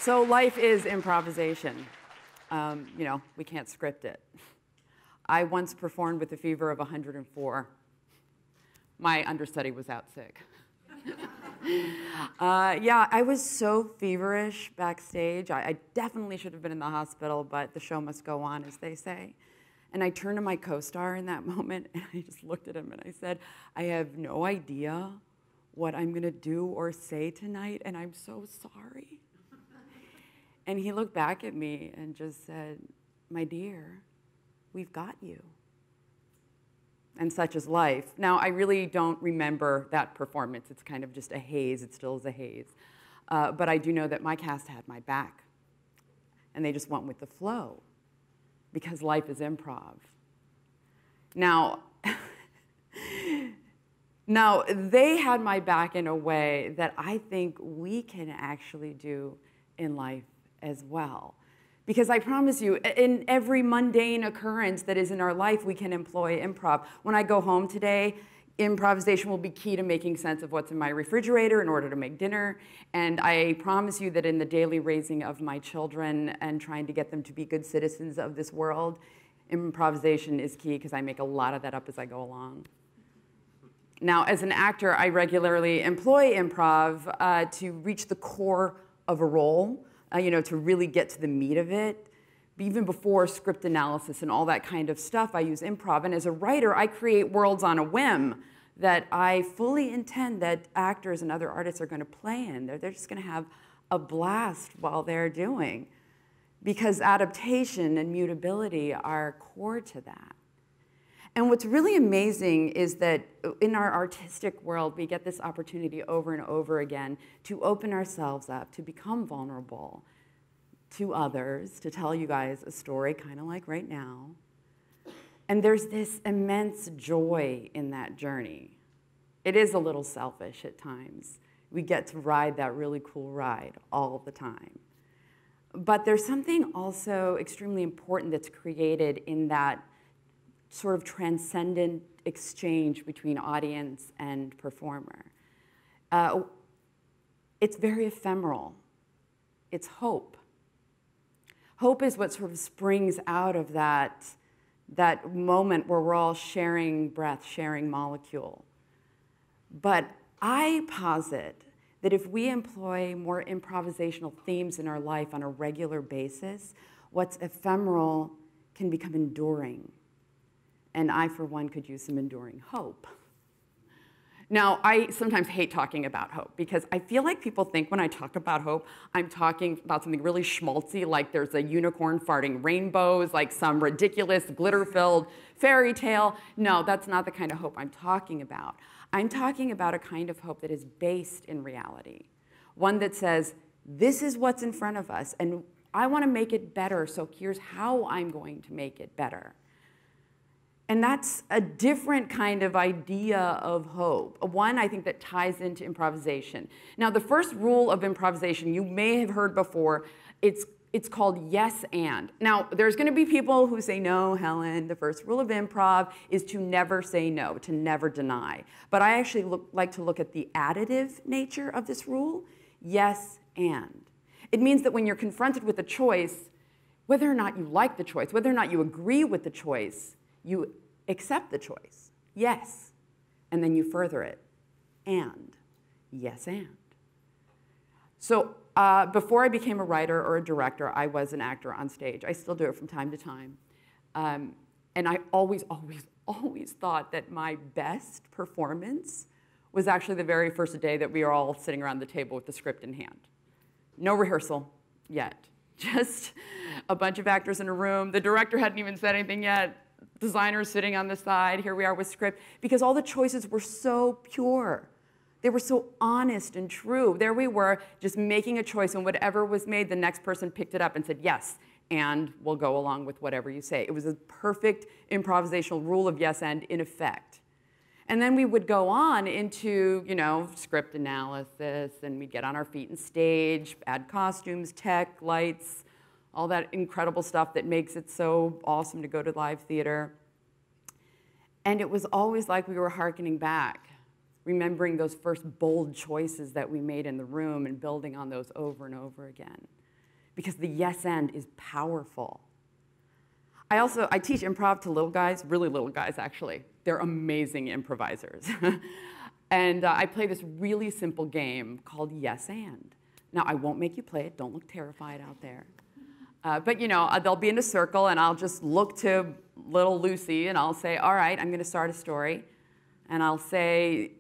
So life is improvisation. You know, we can't script it. I once performed with a fever of 104. My understudy was out sick. Yeah, I was so feverish backstage. I definitely should have been in the hospital, but the show must go on, as they say. And I turned to my co-star in that moment, and I just looked at him and I said, I have no idea what I'm going to do or say tonight, and I'm so sorry. And he looked back at me and just said, my dear, we've got you. And such is life. Now, I really don't remember that performance. It's kind of just a haze. It still is a haze. But I do know that my cast had my back. And they just went with the flow. Because life is improv. Now, they had my back in a way that I think we can actually do in life as well. Because I promise you, in every mundane occurrence that is in our life, we can employ improv. When I go home today, improvisation will be key to making sense of what's in my refrigerator in order to make dinner. And I promise you that in the daily raising of my children and trying to get them to be good citizens of this world, improvisation is key because I make a lot of that up as I go along. Now, as an actor, I regularly employ improv to reach the core of a role. You know, to really get to the meat of it. Even before script analysis and all that kind of stuff, I use improv. And as a writer, I create worlds on a whim that I fully intend that actors and other artists are going to play in. They're just going to have a blast while they're doing. Because adaptation and mutability are core to that. And what's really amazing is that in our artistic world, we get this opportunity over and over again to open ourselves up, to become vulnerable to others, to tell you guys a story, kind of like right now. And there's this immense joy in that journey. It is a little selfish at times. We get to ride that really cool ride all the time. But there's something also extremely important that's created in that sort of transcendent exchange between audience and performer. It's very ephemeral. It's hope. Hope is what sort of springs out of that moment where we're all sharing breath, sharing molecule. But I posit that if we employ more improvisational themes in our life on a regular basis, what's ephemeral can become enduring. And I, for one, could use some enduring hope. Now, I sometimes hate talking about hope because I feel like people think when I talk about hope, I'm talking about something really schmaltzy, like there's a unicorn farting rainbows, like some ridiculous glitter-filled fairy tale. No, that's not the kind of hope I'm talking about. I'm talking about a kind of hope that is based in reality. One that says, this is what's in front of us, and I want to make it better, so here's how I'm going to make it better. And that's a different kind of idea of hope. One, I think, that ties into improvisation. Now, the first rule of improvisation you may have heard before, it's called yes and. Now, there's going to be people who say, no, Helen, the first rule of improv is to never say no, to never deny. But I actually like to look at the additive nature of this rule, yes and. It means that when you're confronted with a choice, whether or not you like the choice, whether or not you agree with the choice, you accept the choice, yes, and then you further it, and, yes, and. So before I became a writer or a director, I was an actor on stage. I still do it from time to time. And I always thought that my best performance was actually the very first day that we were all sitting around the table with the script in hand. No rehearsal yet, just a bunch of actors in a room. The director hadn't even said anything yet. Designers sitting on the side, here we are with script, because all the choices were so pure. They were so honest and true. There we were, just making a choice, and whatever was made, the next person picked it up and said, yes, and we'll go along with whatever you say. It was a perfect improvisational rule of yes and in effect. And then we would go on into, you know, script analysis, and we'd get on our feet and stage, add costumes, tech, lights, all that incredible stuff that makes it so awesome to go to live theater. And it was always like we were hearkening back, remembering those first bold choices that we made in the room and building on those over and over again. because the yes and is powerful. I teach improv to little guys, really little guys actually. They're amazing improvisers. And I play this really simple game called Yes and. Now, I won't make you play it. Don't look terrified out there. But you know, they'll be in a circle, and I'll just look to little Lucy, and I'll say, all right, I'm going to start a story. And I'll say,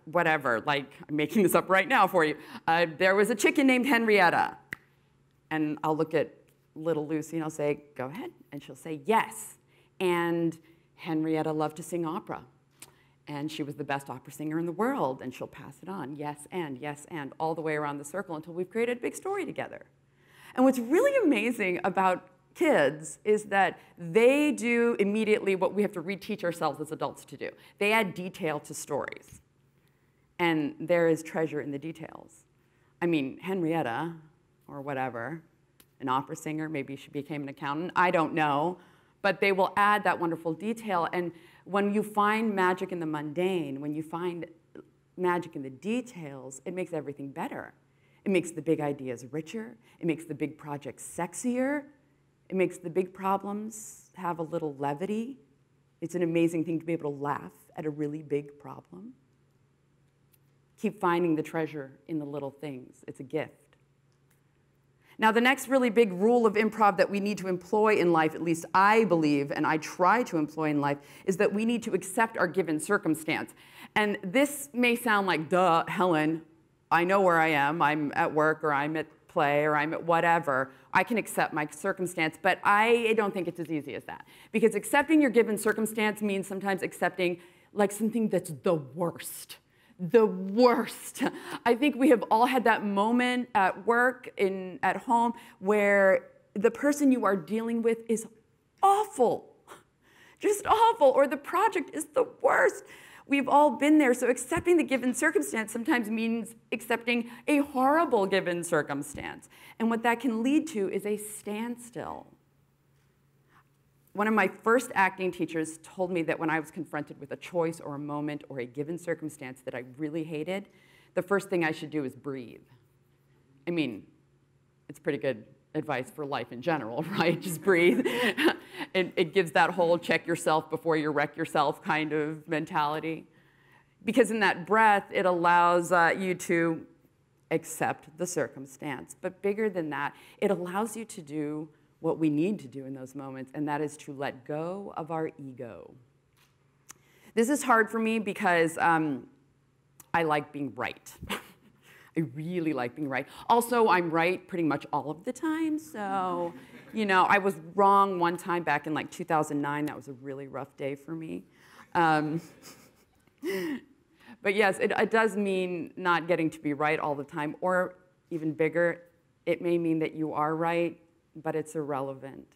whatever, like I'm making this up right now for you. There was a chicken named Henrietta. And I'll look at little Lucy, and I'll say, go ahead. And she'll say, yes. And Henrietta loved to sing opera. And she was the best opera singer in the world, and she'll pass it on, yes, and, all the way around the circle until we've created a big story together. And what's really amazing about kids is that they do immediately what we have to reteach ourselves as adults to do. They add detail to stories. And there is treasure in the details. I mean, Henrietta, or whatever, an opera singer, maybe she became an accountant, I don't know, but they will add that wonderful detail. And when you find magic in the mundane, when you find magic in the details, it makes everything better. It makes the big ideas richer. It makes the big projects sexier. It makes the big problems have a little levity. It's an amazing thing to be able to laugh at a really big problem. Keep finding the treasure in the little things. It's a gift. Now, the next really big rule of improv that we need to employ in life, at least I believe, and I try to employ in life, is that we need to accept our given circumstance. And this may sound like, duh, Helen, I know where I am. I'm at work, or I'm at play, or I'm at whatever. I can accept my circumstance, but I don't think it's as easy as that. Because accepting your given circumstance means sometimes accepting like something that's the worst. The worst. I think we have all had that moment at work, at home, where the person you are dealing with is awful, just awful, or the project is the worst. We've all been there, so accepting the given circumstance sometimes means accepting a horrible given circumstance. And what that can lead to is a standstill. One of my first acting teachers told me that when I was confronted with a choice or a moment or a given circumstance that I really hated, the first thing I should do is breathe. I mean, it's pretty good advice for life in general, right? Just breathe. It gives that whole check yourself before you wreck yourself kind of mentality. Because in that breath, it allows you to accept the circumstance. But bigger than that, it allows you to do what we need to do in those moments, and that is to let go of our ego. This is hard for me because I like being right. I really like being right. Also, I'm right pretty much all of the time, so, you know, I was wrong one time back in like 2009. That was a really rough day for me. But yes, it does mean not getting to be right all the time, or even bigger, it may mean that you are right, but it's irrelevant.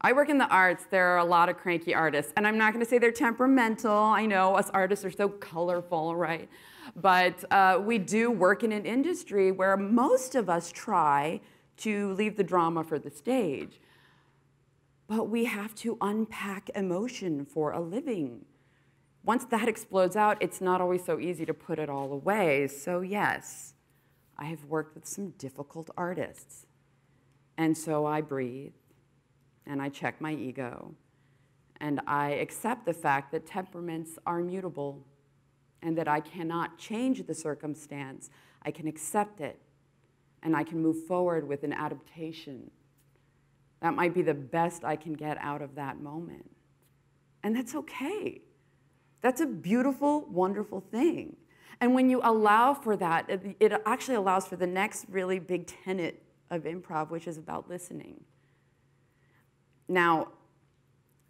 I work in the arts. There are a lot of cranky artists, and I'm not going to say they're temperamental. I know us artists are so colorful, right? But we do work in an industry where most of us try to leave the drama for the stage. But we have to unpack emotion for a living. Once that explodes out, it's not always so easy to put it all away. So yes, I have worked with some difficult artists. And so I breathe, and I check my ego, and I accept the fact that temperaments are mutable, and that I cannot change the circumstance. I can accept it, and I can move forward with an adaptation. That might be the best I can get out of that moment. And that's okay. That's a beautiful, wonderful thing. And when you allow for that, it actually allows for the next really big tenet of improv, which is about listening. Now,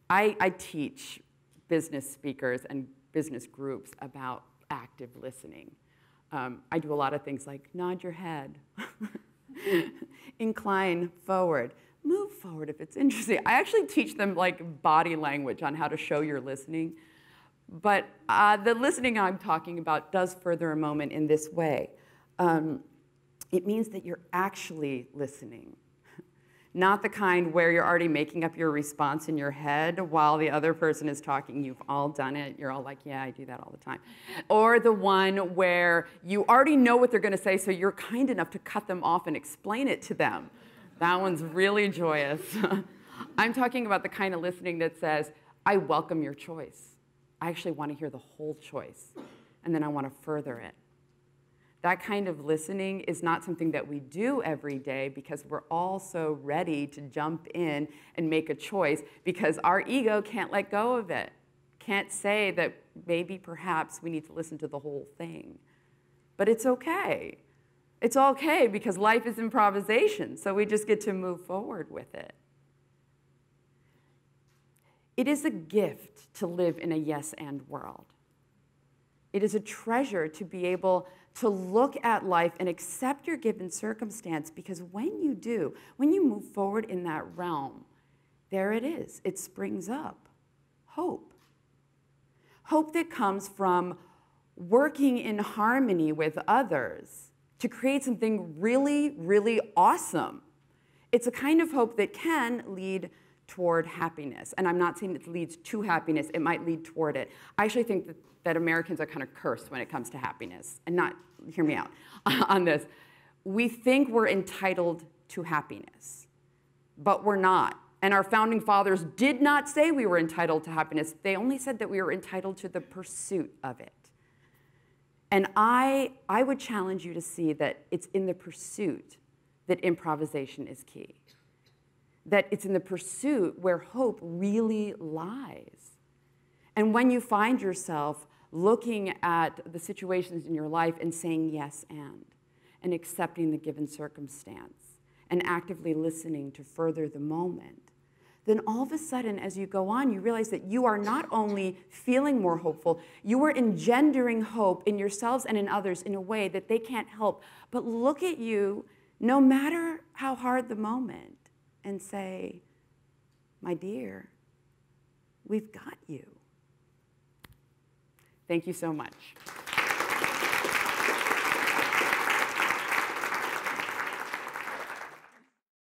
I teach business speakers and business groups about active listening. I do a lot of things like nod your head, incline forward, move forward if it's interesting. I actually teach them like body language on how to show you're listening. But the listening I'm talking about does further a moment in this way. It means that you're actually listening. Not the kind where you're already making up your response in your head while the other person is talking. You've all done it. You're all like, yeah, I do that all the time. Or the one where you already know what they're going to say, so you're kind enough to cut them off and explain it to them. That one's really joyous. I'm talking about the kind of listening that says, I welcome your choice. I actually want to hear the whole choice, and then I want to further it. That kind of listening is not something that we do every day because we're all so ready to jump in and make a choice because our ego can't let go of it. Can't say that maybe perhaps we need to listen to the whole thing. But it's okay. It's okay because life is improvisation, so we just get to move forward with it. It is a gift to live in a yes and world. It is a treasure to be able to look at life and accept your given circumstance, because when you do, when you move forward in that realm, there it is. It springs up. Hope. Hope that comes from working in harmony with others to create something really, really awesome. It's a kind of hope that can lead toward happiness. And I'm not saying it leads to happiness. It might lead toward it. I actually think that Americans are kind of cursed when it comes to happiness. And not, hear me out on this. We think we're entitled to happiness, but we're not. And our founding fathers did not say we were entitled to happiness. They only said that we were entitled to the pursuit of it. And I would challenge you to see that it's in the pursuit that improvisation is key. That it's in the pursuit where hope really lies. And when you find yourself looking at the situations in your life and saying yes and accepting the given circumstance and actively listening to further the moment, then all of a sudden, as you go on, you realize that you are not only feeling more hopeful, you are engendering hope in yourselves and in others in a way that they can't help but look at you, no matter how hard the moment, and say, my dear, we've got you. Thank you so much.